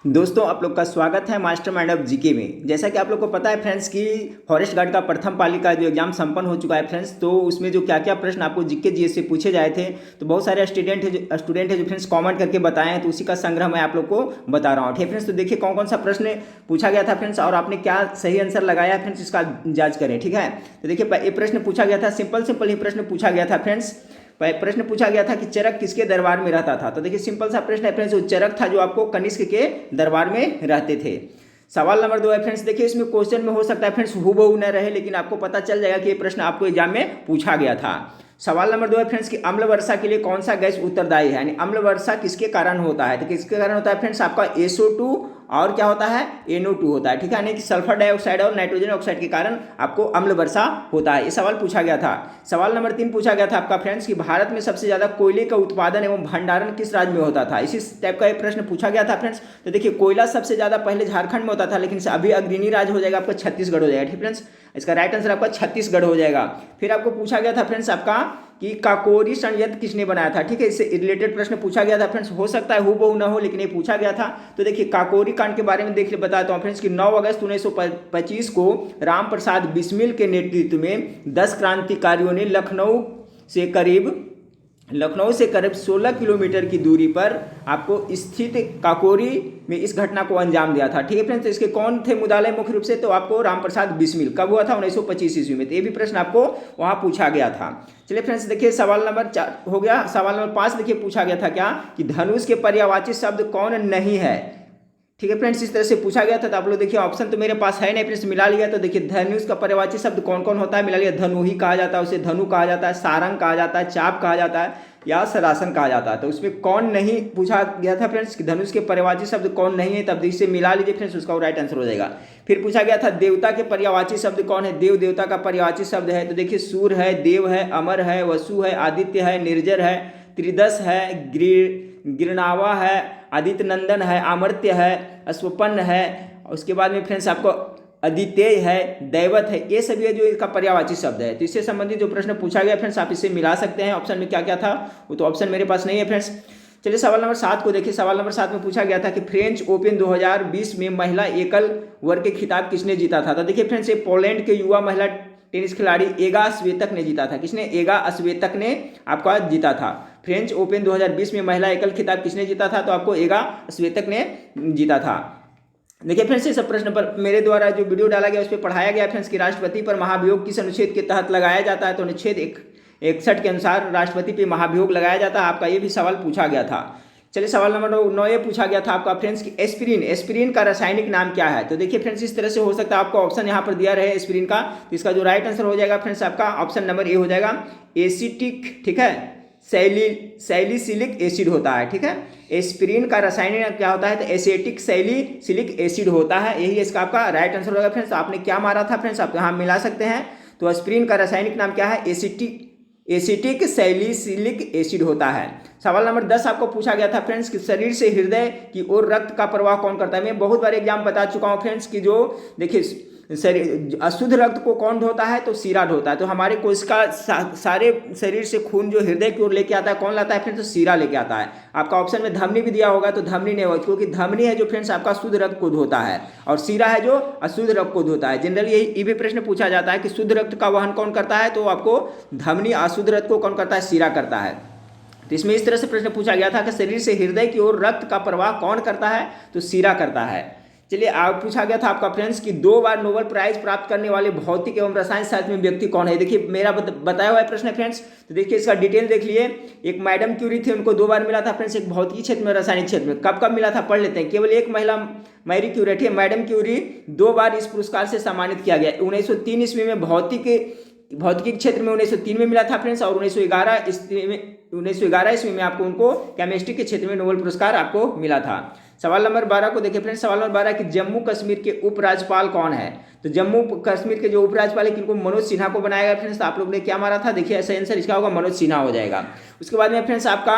दोस्तों आप लोग का स्वागत है मास्टरमाइंड ऑफ जीके में। जैसा कि आप लोग को पता है फ्रेंड्स कि फॉरेस्ट गार्ड का प्रथम पाली का जो एग्जाम संपन्न हो चुका है फ्रेंड्स, तो उसमें जो क्या क्या प्रश्न आपको जीके जीएस से पूछे जाए थे, तो बहुत सारे स्टूडेंट है जो फ्रेंड्स कमेंट करके बताए हैं, तो उसी का संग्रह मैं आप लोग को बता रहा हूँ। ठीक है फ्रेंड्स, तो देखिए कौन कौन सा प्रश्न पूछा गया था फ्रेंड्स और आपने क्या सही आंसर लगाया है फ्रेंड्स, इसका जांच करें। ठीक है, तो देखिए ये प्रश्न पूछा गया था, सिंपल ही प्रश्न पूछा गया था फ्रेंड्स। प्रश्न पूछा गया था कि चरक किसके दरबार में रहता था। तो देखिए सिंपल सा प्रश्न है फ्रेंड्स, वो चरक था जो आपको कनिष्क के दरबार में रहते थे। सवाल नंबर 2 है फ्रेंड्स, देखिए इसमें क्वेश्चन में हो सकता है फ्रेंड्स हूबहू न रहे, लेकिन आपको पता चल जाएगा कि ये प्रश्न आपको एग्जाम में पूछा गया था। सवाल नंबर 2 है फ्रेंड्स कि अम्ल वर्षा के लिए कौन सा गैस उत्तरदायी है, यानी अम्ल वर्षा किसके कारण होता है। तो किसके कारण होता है फ्रेंड्स, आपका SO2 और क्या होता है NO2 होता है। ठीक है, यानी कि सल्फर डाइऑक्साइड और नाइट्रोजन ऑक्साइड के कारण आपको अम्ल वर्षा होता है। ये सवाल पूछा गया था। सवाल नंबर 3 पूछा गया था आपका फ्रेंड्स कि भारत में सबसे ज्यादा कोयले का उत्पादन एवं भंडारण किस राज्य में होता था। इसी टाइप का एक प्रश्न पूछा गया था फ्रेंड्स। तो देखिए कोयला सबसे ज्यादा पहले झारखंड में होता था, लेकिन अभी अग्रणी राज्य हो जाएगा आपका छत्तीसगढ़ हो जाएगा। ठीक फ्रेंड्स, इसका राइट आंसर आपका छत्तीसगढ़ हो जाएगा। फिर आपको पूछा गया था फ्रेंड्स आपका कि काकोरी संयंत्र किसने बनाया था। ठीक है, इससे रिलेटेड प्रश्न पूछा गया था फ्रेंड्स। हो सकता है हूबहू न हो, लेकिन ये पूछा गया था। तो देखिए काकोरी कांड के बारे में देख ले बताता हूँ फ्रेंड्स कि 9 अगस्त 1925 को राम प्रसाद बिस्मिल के नेतृत्व में 10 क्रांतिकारियों ने लखनऊ से करीब 16 किलोमीटर की दूरी पर आपको स्थित काकोरी में इस घटना को अंजाम दिया था। ठीक है फ्रेंड्स, तो इसके कौन थे मुदाले मुख्य रूप से, तो आपको राम प्रसाद बिस्मिल। कब हुआ था, 1925 ईस्वी में। तो ये भी प्रश्न आपको वहां पूछा गया था। चलिए फ्रेंड्स देखिए सवाल नंबर 4 हो गया। सवाल नंबर 5 देखिए पूछा गया था क्या कि धनुष के पर्यायवाची शब्द कौन नहीं है। ठीक है फ्रेंड्स, इस तरह से पूछा गया था। तो आप लोग देखिए ऑप्शन तो मेरे पास है नहीं फ्रेंड्स, मिला लिया। तो देखिए धनुष का पर्यायवाची शब्द कौन कौन होता है, मिला लिया। धनुही कहा जाता है उसे, धनु कहा जाता है, सारंग कहा जाता है, चाप कहा जाता है या सरासन कहा जाता है। तो उसमें कौन नहीं पूछा गया था फ्रेंड्स कि धनुष के पर्यायवाची शब्द कौन नहीं है, तब इसे मिला लीजिए फ्रेंड्स, उसका राइट आंसर हो जाएगा। फिर पूछा गया था देवता के पर्यायवाची शब्द कौन है। देव देवता का पर्यायवाची शब्द है, तो देखिए सूर्य है, देव है, अमर है, वसु है, आदित्य है, निर्जर है, त्रिदश है, गिरनावा है, आदित्य नंदन है, अमर्त्य है, अश्वपन्न है, उसके बाद में फ्रेंड्स आपको अदितेय है, दैवत है। ये सभी है जो इसका पर्यायवाची शब्द है। तो इससे संबंधित जो प्रश्न पूछा गया फ्रेंड्स, आप इसे मिला सकते हैं। ऑप्शन में क्या क्या था वो तो ऑप्शन मेरे पास नहीं है फ्रेंड्स। चलिए सवाल नंबर 7 को देखिए। सवाल नंबर 7 में पूछा गया था कि फ्रेंच ओपन 2020 में महिला एकल वर्ग के खिताब किसने जीता था। तो देखिए फ्रेंड्स, ये पोलैंड के युवा महिला टेनिस खिलाड़ी एगा स्वेतक ने जीता था। किसने, एगा स्वेतक ने आपका जीता था। फ्रेंच ओपन 2020 में महिला एकल खिताब किसने जीता था, तो आपको एगा स्वेतक ने जीता था। देखिए फ्रेंड्स, इस प्रश्न पर मेरे द्वारा जो वीडियो डाला गया उस पर पढ़ाया गया फ्रेंड्स कि राष्ट्रपति पर महाभियोग किस अनुच्छेद के तहत लगाया जाता है। तो अनुच्छेद 61 के अनुसार राष्ट्रपति पर महाभियोग लगाया जाता है। आपका ये भी सवाल पूछा गया था। चलिए सवाल नंबर 9 ये पूछा गया था आपका फ्रेंड्स कि एस्पिरिन का रासायनिक नाम क्या है। तो देखिए फ्रेंड्स, इस तरह से हो सकता है आपको ऑप्शन यहाँ पर दिया रहे एस्पिरिन का, तो इसका जो राइट आंसर हो जाएगा फ्रेंड्स आपका ऑप्शन नंबर ए हो जाएगा, एसिटिक। ठीक है, सैलिसिलिक एसिड होता है। ठीक है, एस्पिरिन का रासायनिक नाम क्या होता है, तो एसिटिक सैलिसिलिक एसिड होता है। यही इसका आपका राइट आंसर होगा फ्रेंड्स। आपने क्या मारा था फ्रेंड्स, आप यहाँ मिला सकते हैं। तो एस्पिरिन का रासायनिक नाम क्या है, एसिटिक सैलिसिलिक एसिड होता है। सवाल नंबर 10 आपको पूछा गया था फ्रेंड्स कि शरीर से हृदय की ओर रक्त का प्रवाह कौन करता है। मैं बहुत बार एग्जाम बता चुका हूँ फ्रेंड्स कि जो देखिए अशुद्ध रक्त को कौन ढोता है, तो सीरा ढोता है। तो हमारे कोशिका सारे शरीर से खून जो हृदय की ओर लेके आता है, कौन लाता है फ्रेंड्स, तो सीरा लेके आता है। आपका ऑप्शन में धमनी भी दिया होगा, तो धमनी नहीं होगा, क्योंकि धमनी है जो फ्रेंड्स आपका शुद्ध रक्त को धोता है और सीरा है जो अशुद्ध रक्त को धोता है। जनरली ये भी प्रश्न पूछा जाता है कि शुद्ध रक्त का वहन कौन करता है, तो आपको धमनी, अशुद्ध रक्त को कौन करता है, सीरा करता है। तो इसमें इस तरह से प्रश्न पूछा गया था कि शरीर से हृदय की ओर रक्त का प्रवाह कौन करता है, तो सीरा करता है। चलिए आप पूछा गया था आपका फ्रेंड्स कि 2 बार नोबेल प्राइज प्राप्त करने वाले भौतिक एवं रसायन शास्त्र में व्यक्ति कौन है। देखिए मेरा बताया हुआ है प्रश्न है फ्रेंड्स। तो देखिए इसका डिटेल देख लिए। एक मैडम क्यूरी थी, उनको 2 बार मिला था फ्रेंड्स, एक भौतिकी क्षेत्र में, रासायनिक क्षेत्र में। कब कब मिला था पढ़ लेते हैं। केवल एक महिला मैरी क्यूरी थी, मैडम क्यूरी 2 बार इस पुरस्कार से सम्मानित किया गया। 1903 ईस्वी में भौतिकी क्षेत्र में 1903 में मिला था फ्रेंड्स, और 1911 ईस्वी में आपको उनको केमिस्ट्री के क्षेत्र में नोबेल पुरस्कार आपको मिला था। सवाल नंबर 12 को देखिए फ्रेंड्स। सवाल नंबर 12 कि जम्मू कश्मीर के उपराज्यपाल कौन है। तो जम्मू कश्मीर के जो उपराज्यपाल है किनको, मनोज सिन्हा को बनाया गया फ्रेंड्स। तो आप लोग ने क्या मारा था, देखिए ऐसा आंसर इसका होगा, मनोज सिन्हा हो जाएगा। उसके बाद में फ्रेंड्स आपका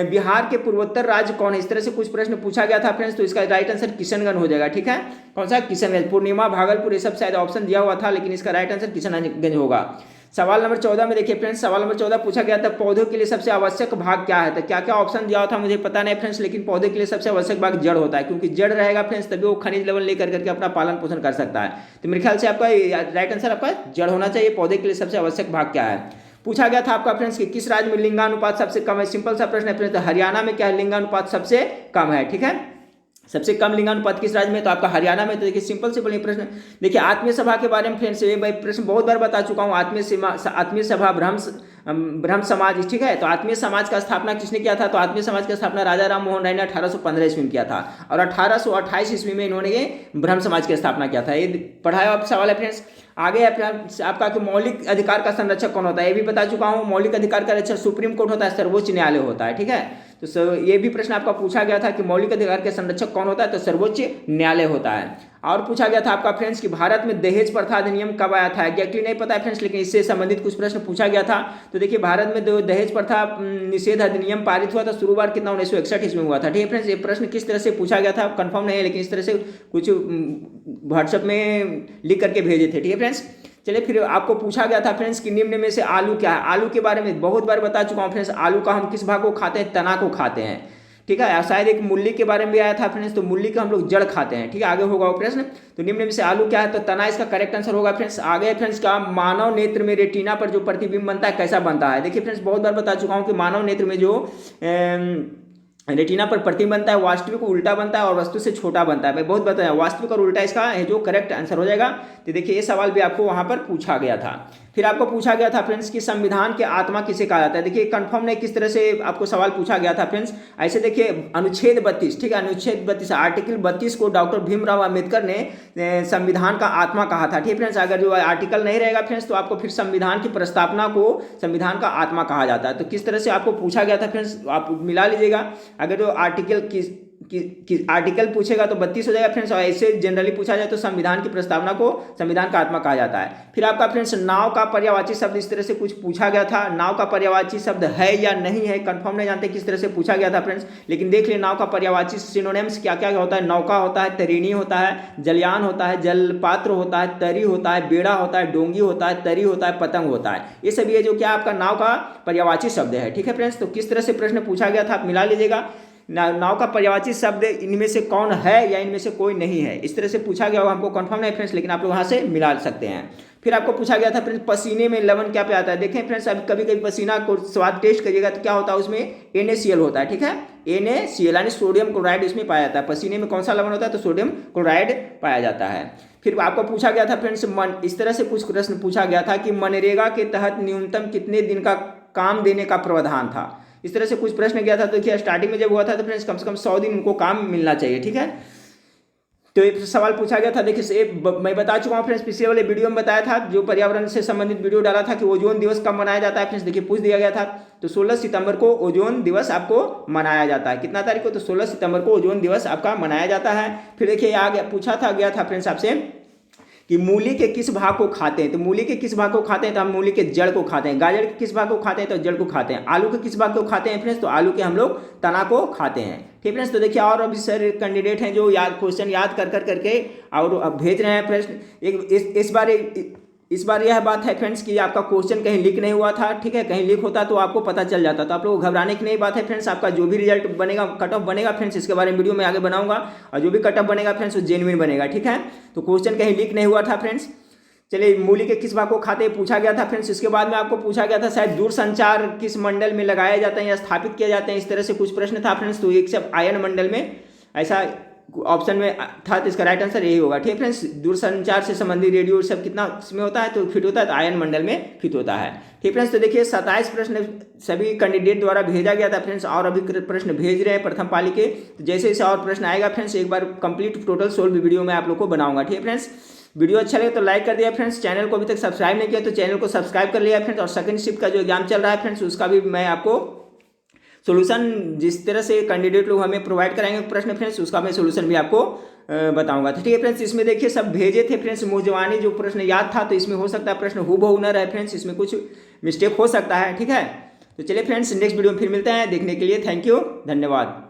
बिहार के पूर्वोत्तर राज्य कौन है, इस तरह से कुछ प्रश्न पूछा गया था फ्रेंड्स। तो इसका राइट आंसर किशनगंज हो जाएगा। ठीक है, कौन सा, किशनगंज। पूर्णिमा, भागलपुर, ये सब शायद ऑप्शन दिया हुआ था, लेकिन इसका राइट आंसर किशनगंज होगा। सवाल नंबर 14 में देखिए फ्रेंड्स, सवाल नंबर 14 पूछा गया था पौधों के लिए सबसे आवश्यक भाग क्या है। तो क्या क्या ऑप्शन दिया था मुझे पता नहीं फ्रेंड्स, लेकिन पौधे के लिए सबसे आवश्यक भाग जड़ होता है, क्योंकि जड़ रहेगा फ्रेंड्स तभी वो खनिज लवण लेकर करके अपना पालन पोषण कर सकता है। तो मेरे ख्याल से आपका राइट आंसर आपका जड़ होना चाहिए। पौधे के लिए सबसे आवश्यक भाग क्या है। पूछा गया था आपका फ्रेंड्स कि किस राज्य में लिंगानुपात सबसे कम है। सिंपल सा प्रश्न है फ्रेंड्स, हरियाणा में क्या है लिंगानुपात सबसे कम है। ठीक है, सबसे कम लिंगानुपात किस राज्य में, तो आपका हरियाणा में। तो देखिए सिंपल ये प्रश्न। देखिए आत्मीय सभा के बारे में फ्रेंड्स ये भाई प्रश्न बहुत बार बता चुका हूँ। आत्मीय सभा ब्रह्म समाज, ठीक है। तो आत्मीय समाज का स्थापना किसने किया था, तो आत्मीय समाज का स्थापना राजा राम मोहन राय ने 1815 ईस्वी में किया था, और 1828 ईस्वी में इन्होंने ब्रह्म समाज की स्थापना किया था। ये पढ़ाया आप सवाल है फ्रेंड्स। आगे आपका कि मौलिक अधिकार का संरक्षक कौन होता है, ये भी बता चुका हूँ। मौलिक अधिकार का रक्षक सुप्रीम कोर्ट होता है, सर्वोच्च न्यायालय होता है। ठीक है, तो ये भी प्रश्न आपका पूछा गया था कि मौलिक अधिकार के संरक्षक कौन होता है, तो सर्वोच्च न्यायालय होता है। और पूछा गया था आपका फ्रेंड्स कि भारत में दहेज प्रथा अधिनियम कब आया था। एग्जैक्टली नहीं पता है फ्रेंड्स, लेकिन इससे संबंधित कुछ प्रश्न पूछा गया था। तो देखिए भारत में दहेज प्रथा निषेध अधिनियम पारित हुआ था शुरुआत कितना 1961 ईस्वी में हुआ था। ठीक है फ्रेंड्स, ये प्रश्न किस तरह से पूछा गया था कंफर्म नहीं है, लेकिन इस तरह से कुछ व्हाट्सएप में लिख करके भेजे थे। ठीक है फ्रेंड्स, चलिए फिर आपको पूछा गया था फ्रेंड्स कि निम्न में से आलू क्या है। आलू के बारे में बहुत बार बता चुका हूँ फ्रेंड्स। आलू का हम किस भाग को खाते हैं, तना को खाते हैं। ठीक है, शायद एक मूली के बारे में भी आया था फ्रेंड्स, तो मूली का हम लोग जड़ खाते हैं। ठीक है, आगे होगा वो प्रश्न। तो निम्न में से आलू क्या है, तो तना इसका करेक्ट आंसर होगा फ्रेंड्स। आगे फ्रेंड्स क्या मानव नेत्र में रेटिना पर जो प्रतिबिंब बनता है कैसा बनता है। देखिए फ्रेंड्स बहुत बार बता चुका हूँ कि मानव नेत्र में जो रेटिना पर प्रतिबिंब बनता है वास्तविक उल्टा बनता है और वस्तु से छोटा बनता है। भाई बहुत बताया वास्तविक और उल्टा इसका है जो करेक्ट आंसर हो जाएगा। तो देखिए ये सवाल भी आपको वहां पर पूछा गया था। फिर आपको पूछा गया था फ्रेंड्स कि संविधान के आत्मा किसे कहा जाता है। देखिए कंफर्म नहीं किस तरह से आपको सवाल पूछा गया था फ्रेंड्स। ऐसे देखिए अनुच्छेद 32, ठीक है, अनुच्छेद 32 आर्टिकल 32 को डॉक्टर भीमराव अंबेडकर ने संविधान का आत्मा कहा था। ठीक फ्रेंड्स, अगर जो आर्टिकल नहीं रहेगा फ्रेंड्स तो आपको फिर संविधान की प्रस्तावना को संविधान का आत्मा कहा जाता है। तो किस तरह से आपको पूछा गया था फ्रेंड्स, आप मिला लीजिएगा। अगर जो आर्टिकल आर्टिकल पूछेगा तो 32 हो जाएगा फ्रेंड्स, और ऐसे जनरली पूछा जाए तो संविधान की प्रस्तावना को संविधान का आत्मा कहा जाता है। फिर आपका फ्रेंड्स नाव का पर्यायवाची शब्द इस तरह से कुछ पूछा गया था। नाव का पर्यायवाची शब्द है या नहीं है कंफर्म नहीं जानते किस तरह से पूछा गया था फ्रेंड्स, लेकिन देख लिए नाव का पर्यायवाची सिनोनिम्स क्या क्या होता है। नौका होता है, तरीणी होता है, जलयान होता है, जलपात्र होता है, तरी होता है, बेड़ा होता है, डोंगी होता है, तरी होता है, पतंग होता है। ये सभी है जो क्या आपका नाव का पर्यायवाची शब्द है। ठीक है फ्रेंड्स, तो किस तरह से प्रश्न पूछा गया था आप मिला लीजिएगा। नाव का पर्यायवाची शब्द इनमें से कौन है या इनमें से कोई नहीं है, इस तरह से पूछा गया होगा। हमको कंफर्म नहीं फ्रेंड्स, लेकिन आप लोग वहां से मिला सकते हैं। फिर आपको पूछा गया था फ्रेंड्स पसीने में लवण क्या पे आता है। देखें फ्रेंड्स अब कभी कभी पसीना को स्वाद टेस्ट करिएगा तो क्या होता है उसमें NaCl होता है। ठीक है, NaCl यानी सोडियम क्लोराइड उसमें पाया जाता है। पसीने में कौन सा लवण होता है, तो सोडियम क्लोराइड पाया जाता है। फिर आपको पूछा गया था फ्रेंड्स इस तरह से कुछ प्रश्न पूछा गया था कि मनरेगा के तहत न्यूनतम कितने दिन का काम देने का प्रावधान था। इस तरह से कुछ प्रश्न गया था। तो देखिए स्टार्टिंग में जब हुआ था तो फ्रेंड्स कम से कम 100 दिन उनको काम मिलना चाहिए। ठीक है, तो एक सवाल पूछा गया था। देखिए मैं बता चुका हूँ फ्रेंड्स, पिछले वाले वीडियो में बताया था जो पर्यावरण से संबंधित वीडियो डाला था कि ओजोन दिवस कब मनाया जाता है फ्रेंड्स। देखिए पूछ दिया गया था, तो 16 सितंबर को ओजोन दिवस आपको मनाया जाता है। कितना तारीख को, तो 16 सितंबर को ओजोन दिवस आपका मनाया जाता है। फिर देखिए आगे पूछा गया था फ्रेंड्स आपसे कि मूली के किस भाग को खाते हैं। तो मूली के किस भाग को खाते हैं, तो हम मूली के जड़ को खाते हैं। गाजर के किस भाग को खाते हैं, तो जड़ को खाते हैं। आलू के किस भाग को खाते हैं फ्रेंड्स, तो आलू के हम लोग तना को खाते हैं। ठीक फ्रेंड्स, तो देखिए और अभी सर कैंडिडेट हैं जो क्वेश्चन याद कर करके और भेज रहे हैं प्रश्न। इस बार यह बात है फ्रेंड्स कि आपका क्वेश्चन कहीं लीक नहीं हुआ था। ठीक है, कहीं लीक होता तो आपको पता चल जाता। तो आप लोग घबराने की नहीं बात है फ्रेंड्स। आपका जो भी रिजल्ट बनेगा, कट ऑफ बनेगा फ्रेंड्स, इसके बारे में वीडियो में आगे बनाऊंगा, और जो भी कट ऑफ बनेगा फ्रेंड्स वो जेन्युइन बनेगा। ठीक है, तो क्वेश्चन कहीं लीक नहीं हुआ था फ्रेंड्स। चलिए मूली के किस भाग को खाते हैं पूछा गया था फ्रेंड्स। इसके बाद में आपको पूछा गया था शायद दूरसंचार किस मंडल में लगाए जाते हैं या स्थापित किए जाते हैं, इस तरह से कुछ प्रश्न था फ्रेंड्स। तो एक सब आयन मंडल में ऐसा ऑप्शन में था, तो इसका राइट आंसर यही होगा। ठीक फ्रेंड्स, दूरसंचार से संबंधित रेडियो सब कितना इसमें होता है, तो फिट होता है, तो आयन मंडल में फिट होता है। ठीक फ्रेंड्स, तो देखिए 27 प्रश्न सभी कैंडिडेट द्वारा भेजा गया था फ्रेंड्स, और अभी प्रश्न भेज रहे हैं प्रथम पाली के। तो जैसे जैसे और प्रश्न आएगा फ्रेंड्स एक बार कंप्लीट टोटल सोल्व वीडियो में आप लोग को बनाऊंगा। ठीक है फ्रेंड्स, वीडियो अच्छा लगे तो लाइक कर दिया फ्रेंड्स। चैनल को अभी तक सब्सक्राइब नहीं किया तो चैनल को सब्सक्राइब कर लिया फ्रेंड्स। और सेकंड शिफ्ट का जो एग्जाम चल रहा है फ्रेंड्स उसका भी मैं आपको सोल्यूशन जिस तरह से कैंडिडेट लोग हमें प्रोवाइड कराएंगे प्रश्न फ्रेंड्स, उसका मैं सोल्यूशन भी आपको बताऊंगा। तो ठीक है फ्रेंड्स, इसमें देखिए सब भेजे थे फ्रेंड्स मुझवानी जो प्रश्न याद था, तो इसमें हो सकता है प्रश्न हूबहू न रहे फ्रेंड्स, इसमें कुछ मिस्टेक हो सकता है। ठीक है, तो चलिए फ्रेंड्स नेक्स्ट वीडियो में फिर मिलते हैं। देखने के लिए थैंक यू, धन्यवाद।